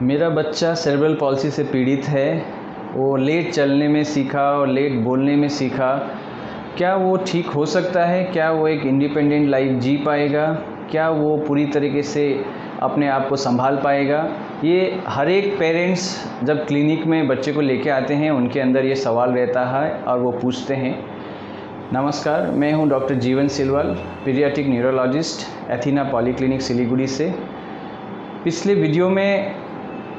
मेरा बच्चा cerebral palsy से पीड़ित है। वो लेट चलने में सीखा और लेट बोलने में सीखा। क्या वो ठीक हो सकता है? क्या वो एक इंडिपेंडेंट लाइफ जी पाएगा? क्या वो पूरी तरीके से अपने आप को संभाल पाएगा? ये हर एक पेरेंट्स जब क्लिनिक में बच्चे को लेके आते हैं उनके अंदर ये सवाल रहता है और वो पूछते हैं। नमस्कार, मैं हूं डॉक्टर जीवन Silwal, paediatric neurologist, एथीना polyclinic Siliguri से। पिछले वीडियो में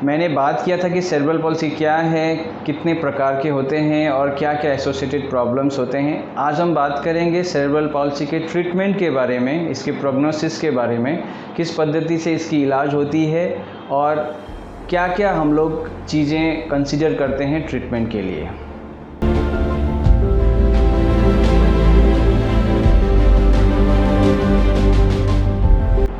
मैंने बात किया था कि सेरेब्रल पॉल्सी क्या है, कितने प्रकार के होते हैं और क्या क्या एसोसिएटेड प्रॉब्लम्स होते हैं। आज हम बात करेंगे सेरेब्रल पॉल्सी के ट्रीटमेंट के बारे में, इसके प्रोग्नोसिस के बारे में, किस पद्धति से इसकी इलाज होती है और क्या क्या हम लोग चीज़ें कंसीडर करते हैं ट्रीटमेंट के लिए।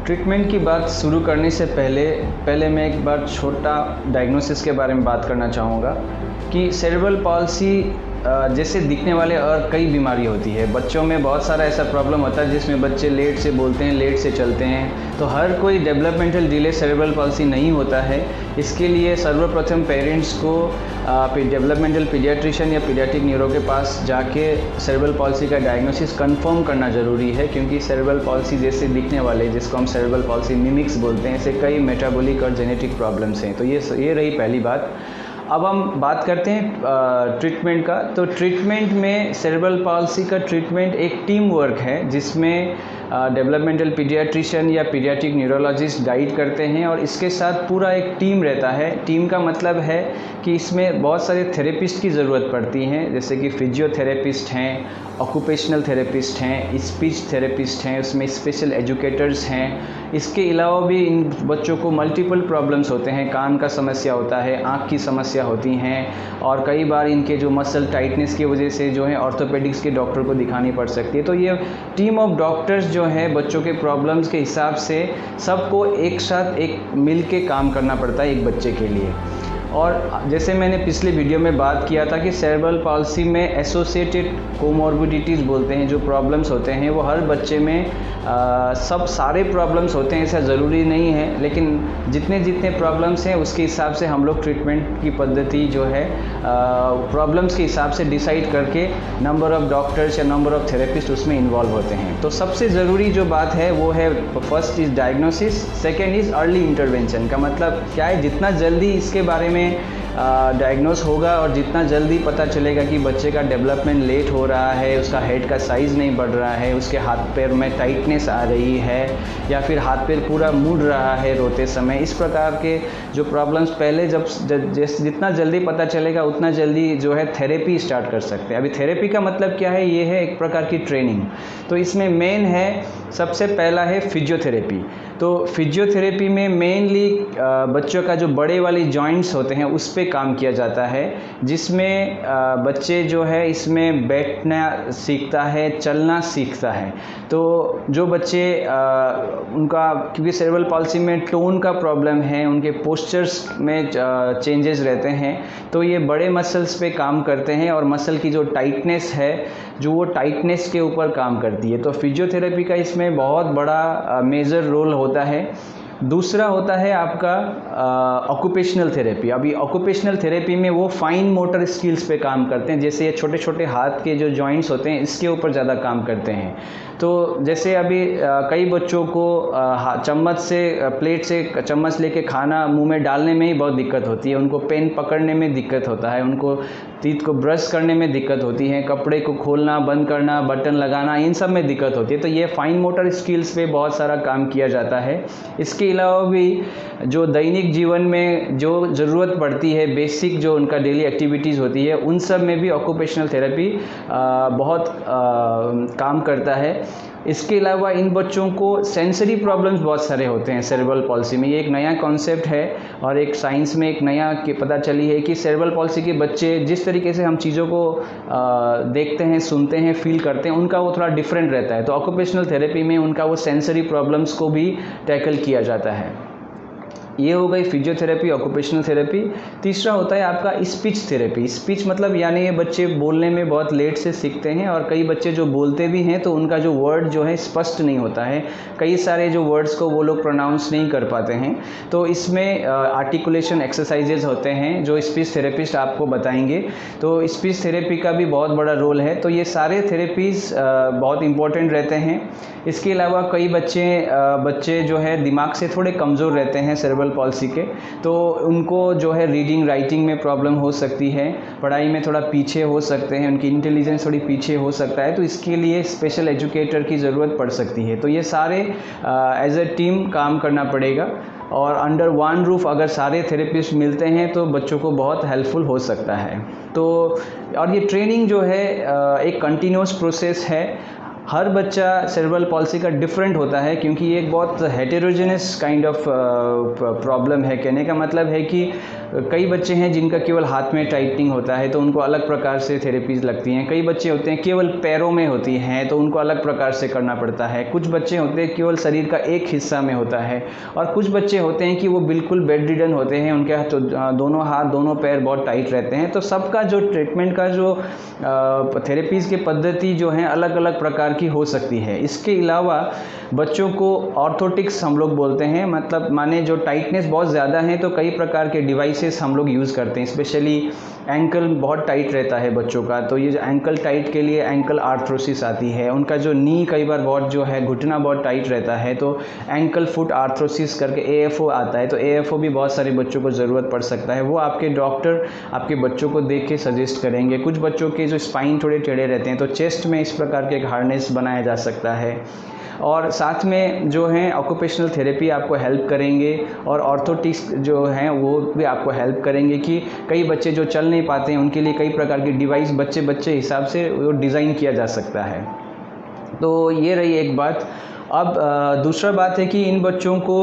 ट्रीटमेंट की बात शुरू करने से पहले मैं एक बार छोटा डायग्नोसिस के बारे में बात करना चाहूँगा कि सेरेब्रल पॉल्सी जैसे दिखने वाले और कई बीमारी होती है। बच्चों में बहुत सारा ऐसा प्रॉब्लम होता है जिसमें बच्चे लेट से बोलते हैं, लेट से चलते हैं। तो हर कोई डेवलपमेंटल डिले सेरेब्रल पॉल्सी नहीं होता है। इसके लिए सर्वप्रथम पेरेंट्स को डेवलपमेंटल पीडियाट्रिशियन या पीडियाट्रिक न्यूरो के पास जाके सेरेब्रल पॉल्सी का डायग्नोसिस कंफर्म करना ज़रूरी है, क्योंकि सेरेब्रल पॉल्सी जैसे दिखने वाले, जिसको हम सेरेब्रल पॉल्सी मिमिक्स बोलते हैं, ऐसे कई मेटाबॉलिक और जेनेटिक प्रॉब्लम्स हैं। तो ये रही पहली बात। अब हम बात करते हैं ट्रीटमेंट का। तो ट्रीटमेंट में सेरेब्रल पॉल्सी का ट्रीटमेंट एक टीम वर्क है, जिसमें डेवलपमेंटल पीडियाट्रिशियन या पीडियाट्रिक न्यूरोलॉजिस्ट गाइड करते हैं और इसके साथ पूरा एक टीम रहता है। टीम का मतलब है कि इसमें बहुत सारे थेरेपिस्ट की ज़रूरत पड़ती हैं, जैसे कि फिजियोथेरेपिस्ट हैं, ऑक्यूपेशनल थेरेपिस्ट हैं, स्पीच थेरेपिस्ट हैं, उसमें स्पेशल एजुकेटर्स हैं। इसके अलावा भी इन बच्चों को मल्टीपल प्रॉब्लम्स होते हैं। कान का समस्या होता है, आँख की समस्या होती हैं और कई बार इनके जो मसल टाइटनेस की वजह से जो है ऑर्थोपेडिक्स के डॉक्टर को दिखानी पड़ सकती है। तो ये टीम ऑफ डॉक्टर्स जो है बच्चों के प्रॉब्लम्स के हिसाब से सबको एक साथ मिल के काम करना पड़ता है एक बच्चे के लिए। और जैसे मैंने पिछले वीडियो में बात किया था कि सेरेब्रल पॉल्सी में एसोसिएटेड कोमॉर्बिडिटीज़ बोलते हैं, जो प्रॉब्लम्स होते हैं वो हर बच्चे में सब सारे प्रॉब्लम्स होते हैं, ऐसा ज़रूरी नहीं है, लेकिन जितने प्रॉब्लम्स हैं उसके हिसाब से हम लोग ट्रीटमेंट की पद्धति जो है प्रॉब्लम्स के हिसाब से डिसाइड करके नंबर ऑफ़ डॉक्टर्स या नंबर ऑफ़ थेरेपिस्ट उसमें इन्वॉल्व होते हैं। तो सबसे ज़रूरी जो बात है वो है, first is diagnosis, second is early intervention. का मतलब क्या है, जितना जल्दी इसके बारे में डायग्नोस होगा और जितना जल्दी पता चलेगा कि बच्चे का डेवलपमेंट लेट हो रहा है, उसका हेड का साइज़ नहीं बढ़ रहा है, उसके हाथ पैर में टाइटनेस आ रही है या फिर हाथ पैर पूरा मुड़ रहा है रोते समय, इस प्रकार के जो प्रॉब्लम्स पहले जितना जल्दी पता चलेगा उतना जल्दी जो है थेरेपी स्टार्ट कर सकते हैं। अभी थेरेपी का मतलब क्या है, ये है एक प्रकार की ट्रेनिंग। तो इसमें मेन है, सबसे पहला है फिजियोथेरेपी। तो फिजियोथेरेपी में मेनली बच्चों का जो बड़े वाली जॉइंट्स होते हैं उस पे काम किया जाता है, जिसमें बच्चे जो है इसमें बैठना सीखता है, चलना सीखता है। तो जो बच्चे उनका, क्योंकि सेरेब्रल पॉल्सी में टोन का प्रॉब्लम है, उनके पोस्चर्स में चेंजेस रहते हैं, तो ये बड़े मसल्स पे काम करते हैं और मसल की जो टाइटनेस है जो वो टाइटनेस के ऊपर काम करती है। तो फिजियोथेरेपी का इसमें बहुत बड़ा मेजर रोल होता है। दूसरा होता है आपका ऑक्यूपेशनल थेरेपी। अभी ऑक्यूपेशनल थेरेपी में वो फाइन मोटर स्किल्स पे काम करते हैं, जैसे ये छोटे छोटे हाथ के जो जॉइंट्स होते हैं इसके ऊपर ज़्यादा काम करते हैं। तो जैसे अभी कई बच्चों को प्लेट से चम्मच लेके खाना मुंह में डालने में ही बहुत दिक्कत होती है, उनको पेन पकड़ने में दिक्कत होता है, उनको टीथ को ब्रश करने में दिक्कत होती है, कपड़े को खोलना बंद करना, बटन लगाना, इन सब में दिक्कत होती है। तो ये फाइन मोटर स्किल्स पे बहुत सारा काम किया जाता है। इसके अलावा भी जो दैनिक जीवन में जो ज़रूरत पड़ती है, बेसिक जो उनका डेली एक्टिविटीज़ होती है, उन सब में भी ऑक्यूपेशनल थेरेपी बहुत काम करता है। इसके अलावा इन बच्चों को सेंसरी प्रॉब्लम्स बहुत सारे होते हैं सेरेब्रल पॉल्सी में। ये एक नया कॉन्सेप्ट है और एक साइंस में एक नया पता चली है कि सेरेब्रल पॉल्सी के बच्चे जिस तरीके से हम चीज़ों को देखते हैं, सुनते हैं, फील करते हैं, उनका वो थोड़ा डिफरेंट रहता है। तो ऑक्यूपेशनल थेरेपी में उनका वो सेंसरी प्रॉब्लम्स को भी टैकल किया जाता है। ये हो गई फिजियोथेरेपी, ऑक्यूपेशनल थेरेपी। तीसरा होता है आपका स्पीच थेरेपी। स्पीच मतलब यानी ये बच्चे बोलने में बहुत लेट से सीखते हैं और कई बच्चे जो बोलते भी हैं तो उनका जो वर्ड जो है स्पष्ट नहीं होता है, कई सारे जो वर्ड्स को वो लोग प्रोनाउंस नहीं कर पाते हैं। तो इसमें आर्टिकुलेशन एक्सरसाइजेज होते हैं जो स्पीच थेरेपिस्ट आपको बताएंगे। तो स्पीच थेरेपी का भी बहुत बड़ा रोल है। तो ये सारे थेरेपीज़ बहुत इंपॉर्टेंट रहते हैं। इसके अलावा कई बच्चे जो है दिमाग से थोड़े कमज़ोर रहते हैं सेरेब्रल पॉल्सी के, तो उनको जो है रीडिंग राइटिंग में प्रॉब्लम हो सकती है, पढ़ाई में थोड़ा पीछे हो सकते हैं, उनकी इंटेलिजेंस थोड़ी पीछे हो सकता है। तो इसके लिए स्पेशल एजुकेटर की ज़रूरत पड़ सकती है। तो ये सारे एज ए टीम काम करना पड़ेगा और अंडर वन रूफ अगर सारे थेरेपिस्ट मिलते हैं तो बच्चों को बहुत हेल्पफुल हो सकता है। तो और ये ट्रेनिंग जो है एक कंटिन्यूस प्रोसेस है। हर बच्चा सेरेब्रल पॉल्सी का डिफरेंट होता है क्योंकि ये एक बहुत हेटेरोजेनस काइंड ऑफ प्रॉब्लम है। कहने का मतलब है कि कई बच्चे हैं जिनका केवल हाथ में टाइटनिंग होता है तो उनको अलग प्रकार से थेरेपीज़ लगती हैं। कई बच्चे होते हैं केवल पैरों में होती हैं तो उनको अलग प्रकार से करना पड़ता है। कुछ बच्चे होते हैं केवल शरीर का एक हिस्सा में होता है और कुछ बच्चे होते हैं कि वो बिल्कुल बेड रिडन होते हैं, उनके हाथ दोनों हाथ दोनों पैर बहुत टाइट रहते हैं। तो सबका जो ट्रीटमेंट का जो थेरेपीज़ की पद्धति जो है अलग अलग प्रकार की हो सकती है। इसके अलावा बच्चों को ऑर्थोटिक्स हम लोग बोलते हैं, मतलब माने जो टाइटनेस बहुत ज़्यादा है तो कई प्रकार के डिवाइसेस हम लोग यूज़ करते हैं। स्पेशली एंकल बहुत टाइट रहता है बच्चों का, तो ये जो एंकल टाइट के लिए एंकल आर्थ्रोसिस आती है। उनका जो नी कई बार बहुत जो है घुटना बहुत टाइट रहता है तो एंकल फुट आर्थ्रोसिस करके AFO आता है। तो AFO भी बहुत सारे बच्चों को ज़रूरत पड़ सकता है। वो आपके डॉक्टर आपके बच्चों को देख के सजेस्ट करेंगे। कुछ बच्चों के जो स्पाइन थोड़े टेढ़े रहते हैं तो चेस्ट में इस प्रकार के एक हार्नेस बनाया जा सकता है। और साथ में जो है ऑक्यूपेशनल थेरेपी आपको हेल्प करेंगे और ऑर्थोटिक्स जो हैं वो भी आपको हेल्प करेंगे कि कई बच्चे जो चल नहीं पाते हैं उनके लिए कई प्रकार की डिवाइस बच्चे हिसाब से वो डिज़ाइन किया जा सकता है। तो ये रही एक बात। अब दूसरा बात है कि इन बच्चों को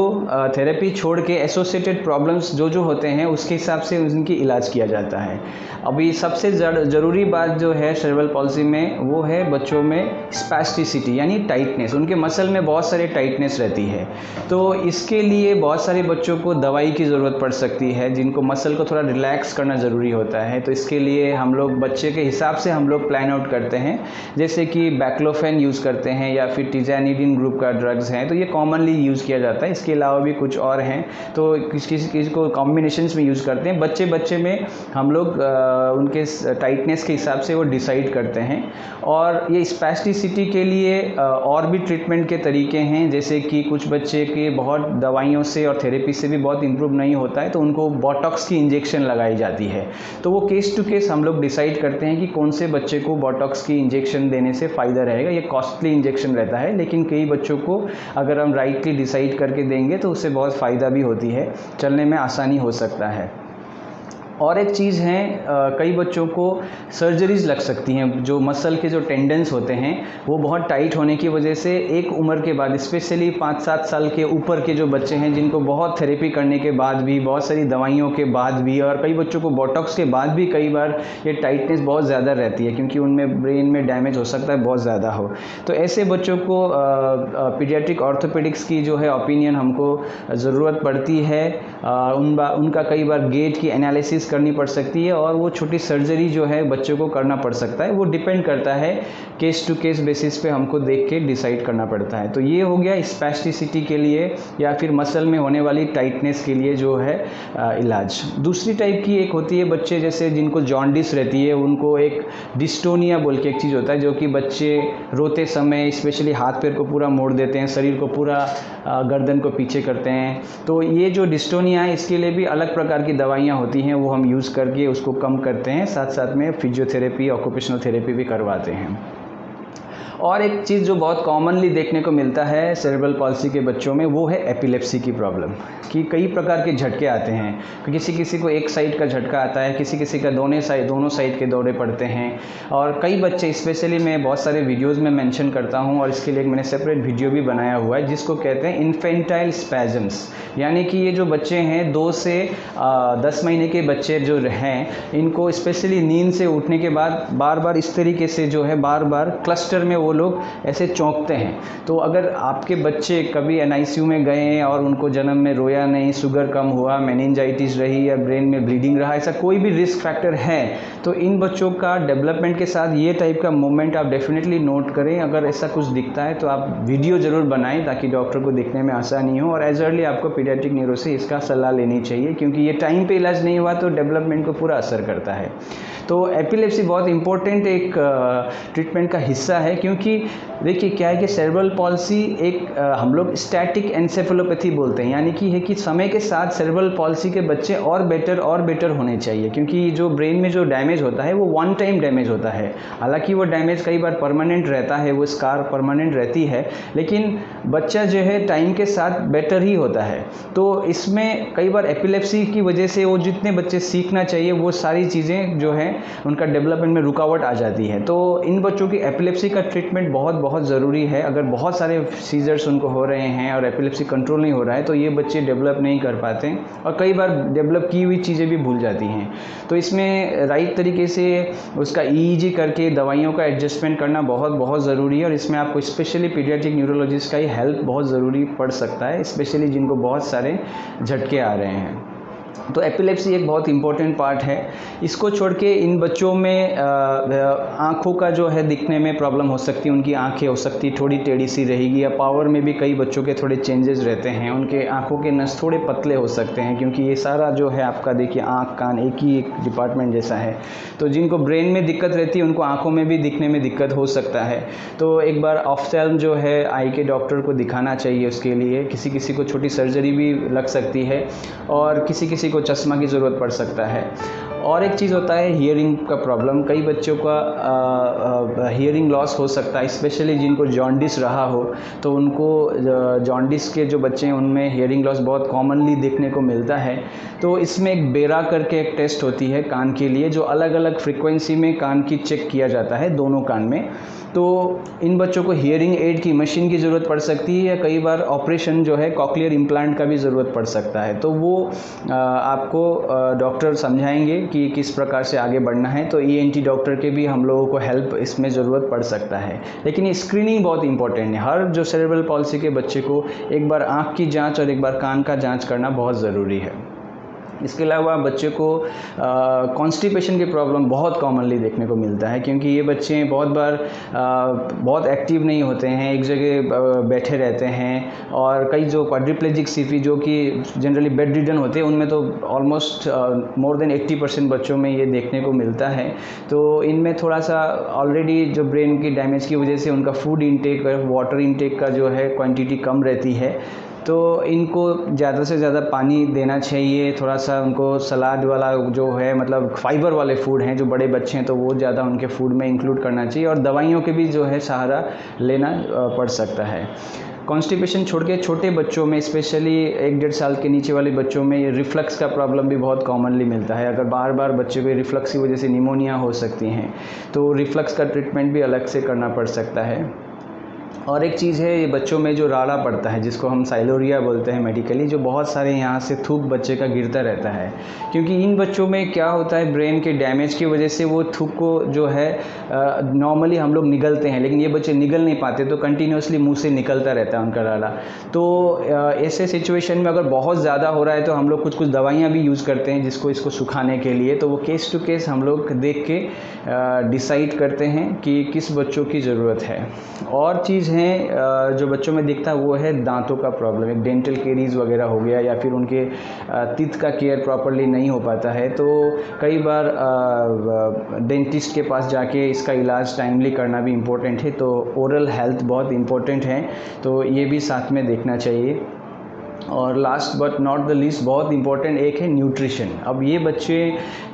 थेरेपी छोड़ के एसोसिएटेड प्रॉब्लम्स जो होते हैं उसके हिसाब से उनकी इलाज किया जाता है। अभी सबसे ज़रूरी बात जो है सेरेब्रल पॉल्सी में वो है बच्चों में स्पैस्टिसिटी यानी टाइटनेस। उनके मसल में बहुत सारे टाइटनेस रहती है, तो इसके लिए बहुत सारे बच्चों को दवाई की ज़रूरत पड़ सकती है, जिनको मसल को थोड़ा रिलैक्स करना ज़रूरी होता है। तो इसके लिए हम लोग बच्चे के हिसाब से हम लोग प्लान आउट करते हैं, जैसे कि बैक्लोफेन यूज़ करते हैं या फिर टिजानिडिन ग्रुप का ड्रग्स हैं, तो ये कॉमनली यूज़ किया जाता है। इसके अलावा भी कुछ और हैं तो किसी को कॉम्बिनेशंस में यूज़ करते हैं। बच्चे में हम लोग उनके टाइटनेस के हिसाब से वो डिसाइड करते हैं। और ये स्पैस्टिसिटी के लिए और भी ट्रीटमेंट के तरीके हैं, जैसे कि कुछ बच्चे के बहुत दवाइयों से और थेरेपी से भी बहुत इम्प्रूव नहीं होता है तो उनको बोटॉक्स की इंजेक्शन लगाई जाती है। तो वो केस टू केस हम लोग डिसाइड करते हैं कि कौन से बच्चे को बोटॉक्स की इंजेक्शन देने से फ़ायदा रहेगा। ये कॉस्टली इंजेक्शन रहता है लेकिन कई बच्चों को अगर हम राइटली डिसाइड करके देंगे तो उससे बहुत फ़ायदा भी होती है, चलने में आसानी हो सकता है। और एक चीज़ है, कई बच्चों को सर्जरीज़ लग सकती हैं। जो मसल के जो टेंडेंस होते हैं वो बहुत टाइट होने की वजह से एक उम्र के बाद, स्पेशली 5-7 साल के ऊपर के जो बच्चे हैं जिनको बहुत थेरेपी करने के बाद भी, बहुत सारी दवाइयों के बाद भी और कई बच्चों को बोटॉक्स के बाद भी कई बार ये टाइटनेस बहुत ज़्यादा रहती है क्योंकि उनमें ब्रेन में डैमेज हो सकता है बहुत ज़्यादा हो। तो ऐसे बच्चों को पीडियाट्रिक ऑर्थोपेडिक्स की जो है ओपिनियन हमको ज़रूरत पड़ती है। उनका कई बार गेट की एनालिसिस करनी पड़ सकती है और वो छोटी सर्जरी जो है बच्चों को करना पड़ सकता है। वो डिपेंड करता है केस टू केस बेसिस पे हमको देख के डिसाइड करना पड़ता है। तो ये हो गया स्पैस्टिसिटी के लिए या फिर मसल में होने वाली टाइटनेस के लिए जो है इलाज। दूसरी टाइप की एक होती है बच्चे जैसे जिनको जॉन्डिस रहती है, उनको एक डिस्टोनिया बोल के एक चीज़ होता है जो कि बच्चे रोते समय स्पेशली हाथ पैर को पूरा मोड़ देते हैं, शरीर को पूरा गर्दन को पीछे करते हैं। तो ये जो डिस्टोनिया है इसके लिए भी अलग प्रकार की दवाइयाँ होती हैं, वो हम यूज़ करके उसको कम करते हैं। साथ साथ में फिजियोथेरेपी ऑक्यूपेशनल थेरेपी भी करवाते हैं। और एक चीज़ जो बहुत कॉमनली देखने को मिलता है सेरेब्रल पॉल्सी के बच्चों में वो है एपिलेप्सी की प्रॉब्लम, कि कई प्रकार के झटके आते हैं। किसी को एक साइड का झटका आता है, किसी का दोनों साइड के दौरे पड़ते हैं। और कई बच्चे, स्पेशली मैं बहुत सारे वीडियोज़ में मेंशन करता हूँ और इसके लिए मैंने सेपरेट वीडियो भी बनाया हुआ है जिसको कहते हैं इन्फेंटाइल स्पैजम्स। यानी कि ये जो बच्चे हैं 2 से 10 महीने के बच्चे जो हैं, इनको स्पेशली नींद से उठने के बाद बार बार इस तरीके से जो है बार बार क्लस्टर में वो लोग ऐसे चौंकते हैं। तो अगर आपके बच्चे कभी NICU में गए और उनको जन्म में रोया नहीं, शुगर कम हुआ, मेनिंजाइटिस रही या ब्रेन में ब्लीडिंग रहा, ऐसा कोई भी रिस्क फैक्टर है, तो इन बच्चों का डेवलपमेंट के साथ ये टाइप का मूवमेंट आप डेफिनेटली नोट करें। अगर ऐसा कुछ दिखता है तो आप वीडियो ज़रूर बनाएं ताकि डॉक्टर को दिखने में आसानी हो, और एज अर्ली आपको पीडियाट्रिक न्यूरो से इसका सलाह लेनी चाहिए, क्योंकि ये टाइम पे इलाज नहीं हुआ तो डेवलपमेंट को पूरा असर करता है। तो एपिलेप्सी बहुत इंपॉर्टेंट एक ट्रीटमेंट का हिस्सा है, क्योंकि देखिए क्या है कि सेरेब्रल पॉल्सी एक हम लोग स्टैटिक एन्सेफेलोपैथी बोलते हैं, यानी कि है कि समय के साथ सेरेब्रल पॉल्सी के बच्चे और बेटर होने चाहिए, क्योंकि जो ब्रेन में जो डैमेज होता है वो वन टाइम डैमेज होता है। हालांकि वो डैमेज कई बार परमानेंट रहता है, वो स्कार परमानेंट रहती है, लेकिन बच्चा जो है टाइम के साथ बेटर ही होता है। तो इसमें कई बार एपिलेप्सी की वजह से वो जितने बच्चे सीखना चाहिए वो सारी चीज़ें जो है उनका डेवलपमेंट में रुकावट आ जाती है। तो इन बच्चों की एपिलेप्सी का ट्रीटमेंट बहुत ज़रूरी है। अगर बहुत सारे सीजर्स उनको हो रहे हैं और एपिलेप्सी कंट्रोल नहीं हो रहा है तो ये बच्चे डेवलप नहीं कर पाते हैं और कई बार डेवलप की हुई चीज़ें भी भूल जाती हैं। तो इसमें राइट तरीके से उसका EEG करके दवाइयों का एडजस्टमेंट करना बहुत ज़रूरी है, और इसमें आपको स्पेशली पीडियाट्रिक न्यूरोलॉजिस्ट का ही हेल्प बहुत ज़रूरी पड़ सकता है, स्पेशली जिनको बहुत सारे झटके आ रहे हैं। तो एपिलेप्सी एक बहुत इंपॉर्टेंट पार्ट है। इसको छोड़ के इन बच्चों में आँखों का जो है दिखने में प्रॉब्लम हो सकती है, उनकी आँखें हो सकती है थोड़ी टेढ़ी सी रहेगी, या पावर में भी कई बच्चों के थोड़े चेंजेस रहते हैं, उनके आँखों के नस थोड़े पतले हो सकते हैं, क्योंकि ये सारा जो है आपका देखिए आँख कान एक ही एक डिपार्टमेंट जैसा है। तो जिनको ब्रेन में दिक्कत रहती है उनको आँखों में भी दिखने में दिक्कत हो सकता है। तो एक बार ऑफ्थेल्म जो है आई के डॉक्टर को दिखाना चाहिए। उसके लिए किसी को छोटी सर्जरी भी लग सकती है और किसी को चश्मा की ज़रूरत पड़ सकता है। और एक चीज़ होता है हियरिंग का प्रॉब्लम। कई बच्चों का हियरिंग लॉस हो सकता है, स्पेशली जिनको जॉन्डिस रहा हो, तो उनको जॉन्डिस के जो बच्चे हैं उनमें हियरिंग लॉस बहुत कॉमनली देखने को मिलता है। तो इसमें एक बेरा करके एक टेस्ट होती है कान के लिए, जो अलग अलग फ्रीक्वेंसी में कान की चेक किया जाता है दोनों कान में। तो इन बच्चों को हियरिंग एड की मशीन की ज़रूरत पड़ सकती है, या कई बार ऑपरेशन जो है कॉक्लियर इम्प्लांट का भी ज़रूरत पड़ सकता है। तो वो आपको डॉक्टर समझाएंगे कि किस प्रकार से आगे बढ़ना है। तो ENT डॉक्टर के भी हम लोगों को हेल्प इसमें ज़रूरत पड़ सकता है। लेकिन ये स्क्रीनिंग बहुत इंपॉर्टेंट है। हर जो सेरेब्रल पॉल्सी के बच्चे को एक बार आँख की जाँच और एक बार कान का जाँच करना बहुत ज़रूरी है। इसके अलावा बच्चे को कॉन्स्टिपेशन की प्रॉब्लम बहुत कॉमनली देखने को मिलता है, क्योंकि ये बच्चे बहुत बार बहुत एक्टिव नहीं होते हैं, एक जगह बैठे रहते हैं। और कई जो क्वाड्रिप्लेजिक CP जो कि जनरली बेड रिडन होते हैं, उनमें तो ऑलमोस्ट मोर देन 80% बच्चों में ये देखने को मिलता है। तो इनमें थोड़ा सा ऑलरेडी जो ब्रेन की डैमेज की वजह से उनका फूड इंटेक, वाटर इंटेक का जो है क्वांटिटी कम रहती है। तो इनको ज़्यादा से ज़्यादा पानी देना चाहिए। थोड़ा सा उनको सलाद वाला जो है, मतलब फाइबर वाले फूड हैं, जो बड़े बच्चे हैं तो वो ज़्यादा उनके फूड में इंक्लूड करना चाहिए, और दवाइयों के भी जो है सहारा लेना पड़ सकता है। कॉन्स्टिपेशन छोड़ के छोटे बच्चों में, स्पेशली 1-1.5 साल के नीचे वाले बच्चों में, ये रिफ्लक्स का प्रॉब्लम भी बहुत कॉमनली मिलता है। अगर बार बार बच्चे को रिफ्लक्स की वजह से निमोनिया हो सकती हैं, तो रिफ्लक्स का ट्रीटमेंट भी अलग से करना पड़ सकता है। और एक चीज़ है, ये बच्चों में जो राड़ा पड़ता है, जिसको हम साइलोरिया बोलते हैं मेडिकली, जो बहुत सारे यहाँ से थूक बच्चे का गिरता रहता है। क्योंकि इन बच्चों में क्या होता है, ब्रेन के डैमेज की वजह से वो थूक को जो है नॉर्मली हम लोग निगलते हैं, लेकिन ये बच्चे निगल नहीं पाते, तो कंटिन्यूसली मुंह से निकलता रहता है उनका राड़ा। तो ऐसे सिचुएशन में अगर बहुत ज़्यादा हो रहा है तो हम लोग कुछ दवाइयाँ भी यूज़ करते हैं इसको सुखाने के लिए। तो वो केस टू केस हम लोग देख के डिसाइड करते हैं कि किस बच्चों की ज़रूरत है। और चीज़ हैं जो बच्चों में दिखता है वो है दांतों का प्रॉब्लम, एक डेंटल केरीज वगैरह हो गया, या फिर उनके टीथ का केयर प्रॉपर्ली नहीं हो पाता है। तो कई बार डेंटिस्ट के पास जाके इसका इलाज टाइमली करना भी इम्पोर्टेंट है। तो ओरल हेल्थ बहुत इम्पोर्टेंट है, तो ये भी साथ में देखना चाहिए। और last but not the least बहुत इंपॉर्टेंट एक है न्यूट्रिशन। अब ये बच्चे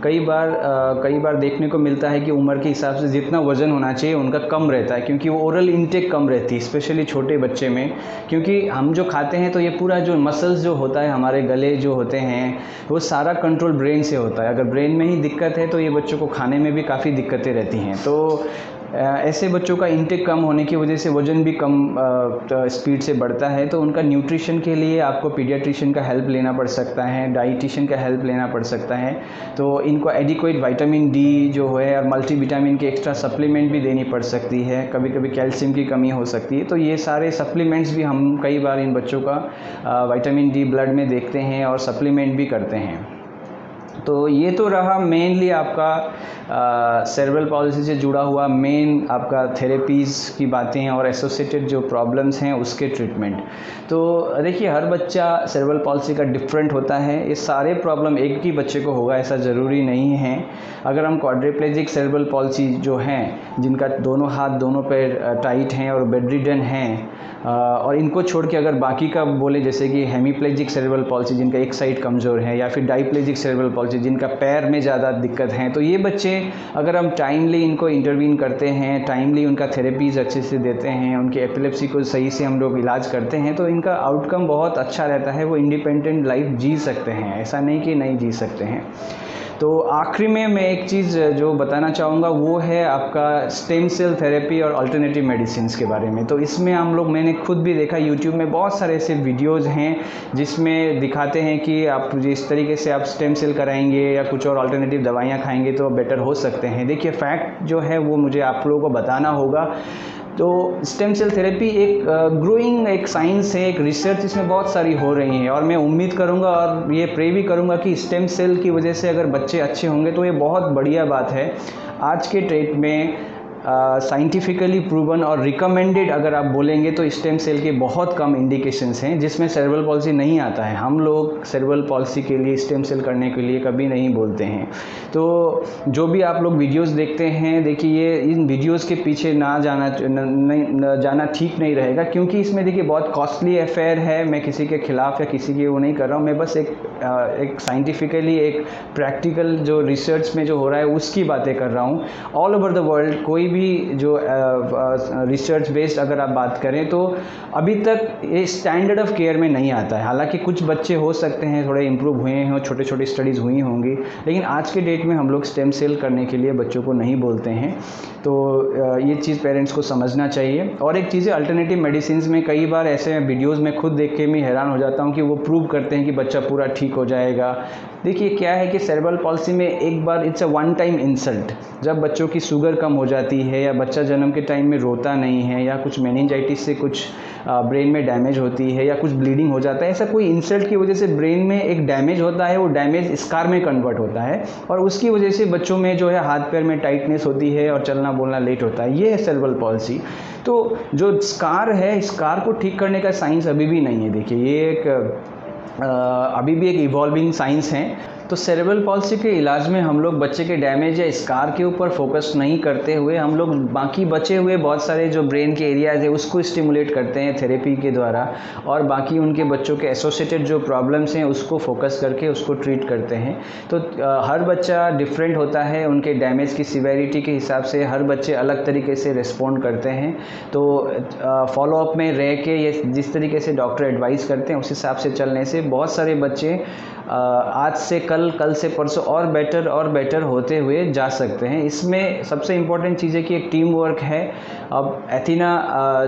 कई बार देखने को मिलता है कि उम्र के हिसाब से जितना वज़न होना चाहिए उनका कम रहता है, क्योंकि वो ओरल इंटेक कम रहती है, स्पेशली छोटे बच्चे में। क्योंकि हम जो खाते हैं तो ये पूरा जो मसल्स जो होता है, हमारे गले जो होते हैं, वो सारा कंट्रोल ब्रेन से होता है। अगर ब्रेन में ही दिक्कत है तो ये बच्चों को खाने में भी काफ़ी दिक्कतें रहती हैं। तो ऐसे बच्चों का इंटेक कम होने की वजह से वज़न भी कम स्पीड से बढ़ता है, तो उनका न्यूट्रिशन के लिए आपको पीडियाट्रिशियन का हेल्प लेना पड़ सकता है, डाइटिशियन का हेल्प लेना पड़ सकता है। तो इनको एडिक्वेट विटामिन डी जो है और मल्टीविटामिन की एक्स्ट्रा सप्लीमेंट भी देनी पड़ सकती है, कभी कभी कैल्शियम की कमी हो सकती है। तो ये सारे सप्लीमेंट्स भी हम कई बार इन बच्चों का विटामिन डी ब्लड में देखते हैं और सप्लीमेंट भी करते हैं। तो ये तो रहा मेनली आपका सेरेब्रल पॉलिसी से जुड़ा हुआ मेन आपका थेरेपीज़ की बातें और एसोसिएटेड जो प्रॉब्लम्स हैं उसके ट्रीटमेंट। तो देखिए, हर बच्चा सेरेब्रल पॉलिसी का डिफरेंट होता है। ये सारे प्रॉब्लम एक ही बच्चे को होगा ऐसा ज़रूरी नहीं है। अगर हम क्वाड्रिप्लेजिक सेरेब्रल पॉलिसी जो हैं, जिनका दोनों हाथ दोनों पैर टाइट हैं और बेडरिडन हैं, और इनको छोड़ के अगर बाकी का बोले, जैसे कि हेमीप्लेजिक सेरेब्रल पॉलिसी जिनका एक साइड कमज़ोर है, या फिर डाइप्लेजिक सेरेब्रल पॉलिसी जिनका पैर में ज़्यादा दिक्कत है, तो ये बच्चे अगर हम टाइमली इनको इंटरवीन करते हैं, टाइमली उनका थेरेपीज़ अच्छे से देते हैं, उनकी एपिलेप्सी को सही से हम लोग इलाज करते हैं, तो इनका आउटकम बहुत अच्छा रहता है। वो इंडिपेंडेंट लाइफ जी सकते हैं, ऐसा नहीं कि नहीं जी सकते हैं। तो आखिरी में मैं एक चीज़ जो बताना चाहूँगा वो है आपका स्टेम सेल थेरेपी और अल्टरनेटिव मेडिसिन्स के बारे में। तो इसमें हम लोग, मैंने खुद भी देखा यूट्यूब में बहुत सारे ऐसे वीडियोज़ हैं जिसमें दिखाते हैं कि आप जिस तरीके से आप स्टेम सेल कराएंगे या कुछ और अल्टरनेटिव दवाइयाँ खाएंगे तो बेटर हो सकते हैं। देखिए, फैक्ट जो है वो मुझे आप लोगों को बताना होगा। तो स्टेम सेल थेरेपी एक ग्रोइंग एक साइंस है, एक रिसर्च इसमें बहुत सारी हो रही है, और मैं उम्मीद करूंगा और ये प्रे भी करूंगा कि स्टेम सेल की वजह से अगर बच्चे अच्छे होंगे तो ये बहुत बढ़िया बात है। आज के डेट में साइंटिफिकली प्रूवन और रिकमेंडेड अगर आप बोलेंगे तो स्टेम सेल के बहुत कम इंडिकेशंस हैं जिसमें सेरेब्रल पॉलिसी नहीं आता है। हम लोग सेरेब्रल पॉलिसी के लिए स्टेम सेल करने के लिए कभी नहीं बोलते हैं। तो जो भी आप लोग वीडियोस देखते हैं, देखिए ये इन वीडियोस के पीछे ना जाना ठीक नहीं रहेगा, क्योंकि इसमें देखिए बहुत कॉस्टली अफेयर है। मैं किसी के खिलाफ या किसी की वो नहीं कर रहा हूँ, मैं बस एक साइंटिफिकली एक प्रैक्टिकल जो रिसर्च में जो हो रहा है उसकी बातें कर रहा हूँ। ऑल ओवर द वर्ल्ड कोई भी जो रिसर्च बेस्ड अगर आप बात करें तो अभी तक ये स्टैंडर्ड ऑफ केयर में नहीं आता है। हालांकि कुछ बच्चे हो सकते हैं थोड़े इम्प्रूव हुए हैं, छोटे छोटे स्टडीज़ हुई होंगी, लेकिन आज के डेट में हम लोग स्टेम सेल करने के लिए बच्चों को नहीं बोलते हैं। तो ये चीज़ पेरेंट्स को समझना चाहिए। और एक चीज़ है, अल्टरनेटिव मेडिसिन में कई बार ऐसे वीडियोज़ में खुद देख के मैं हैरान हो जाता हूँ कि वो प्रूव करते हैं कि बच्चा पूरा ठीक हो जाएगा। देखिए क्या है कि सेरेब्रल पॉलिसी में एक बार it's a one time insult. जब बच्चों की शुगर कम हो जाती है, या बच्चा जन्म के टाइम में रोता नहीं है, या कुछ मेनिंजाइटिस से कुछ ब्रेन में डैमेज होती है, या कुछ ब्लीडिंग हो जाता है, ऐसा कोई इंसल्ट की वजह से ब्रेन में एक डैमेज होता है, वो डैमेज स्कार में कन्वर्ट होता है, और उसकी वजह से बच्चों में जो है हाथ पैर में टाइटनेस होती है और चलना बोलना लेट होता है। ये है सेरेब्रल पॉलिसी। तो जो स्कार है, स्कार को ठीक करने का साइंस अभी भी नहीं है। देखिए ये एक अभी भी एक इवॉल्विंग साइंस है। तो सेरेब्रल पॉलिसी के इलाज में हम लोग बच्चे के डैमेज या स्कार के ऊपर फोकस नहीं करते हुए हम लोग बाकी बचे हुए बहुत सारे जो ब्रेन के एरियाज है उसको स्टिमुलेट करते हैं थेरेपी के द्वारा, और बाकी उनके बच्चों के एसोसिएटेड जो प्रॉब्लम्स हैं उसको फोकस करके उसको ट्रीट करते हैं। तो हर बच्चा डिफरेंट होता है, उनके डैमेज की सिवेरिटी के हिसाब से हर बच्चे अलग तरीके से रिस्पॉन्ड करते हैं। तो फॉलोअप में रह के ये जिस तरीके से डॉक्टर एडवाइस करते हैं उस हिसाब से चलने से बहुत सारे बच्चे आज से कल से परसों और बेटर होते हुए जा सकते हैं। इसमें सबसे इम्पोर्टेंट चीज़ है कि एक टीम वर्क है। अब एथीना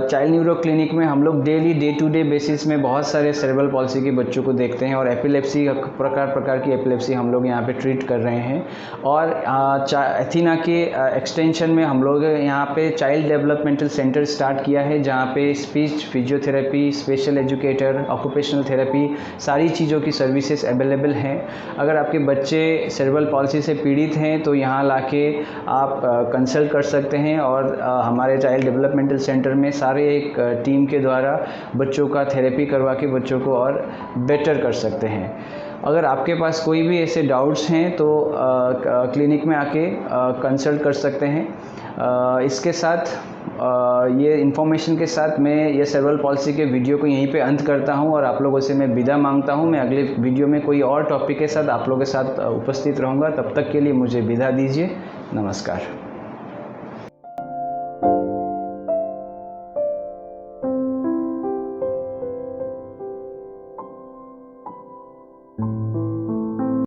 चाइल्ड न्यूरो क्लिनिक में हम लोग daily day to day basis में बहुत सारे सेरेब्रल पॉलिसी के बच्चों को देखते हैं, और एपिलेप्सी प्रकार की एपिलेप्सी हम लोग यहाँ पे ट्रीट कर रहे हैं। और एथीना के एक्सटेंशन में हम लोग यहाँ पे चाइल्ड डेवलपमेंटल सेंटर स्टार्ट किया है, जहाँ पे speech physiotherapy, special educator, occupational therapy, सारी चीज़ों की सर्विसेज अवेलेबल हैं। अगर आपके बच्चे सेरेब्रल पॉलिसी से पीड़ित हैं तो यहाँ लाके आप कंसल्ट कर सकते हैं, और हमारे चाइल्ड डेवलपमेंटल सेंटर में सारे एक टीम के द्वारा बच्चों का थेरेपी करवा के बच्चों को और बेटर कर सकते हैं। अगर आपके पास कोई भी ऐसे डाउट्स हैं तो क्लिनिक में आके कंसल्ट कर सकते हैं। इसके साथ ये इन्फॉर्मेशन के साथ मैं ये सेरेब्रल पॉलिसी के वीडियो को यहीं पे अंत करता हूं, और आप लोगों से मैं विदा मांगता हूं। मैं अगले वीडियो में कोई और टॉपिक के साथ आप लोगों के साथ उपस्थित रहूँगा। तब तक के लिए मुझे विदा दीजिए। नमस्कार।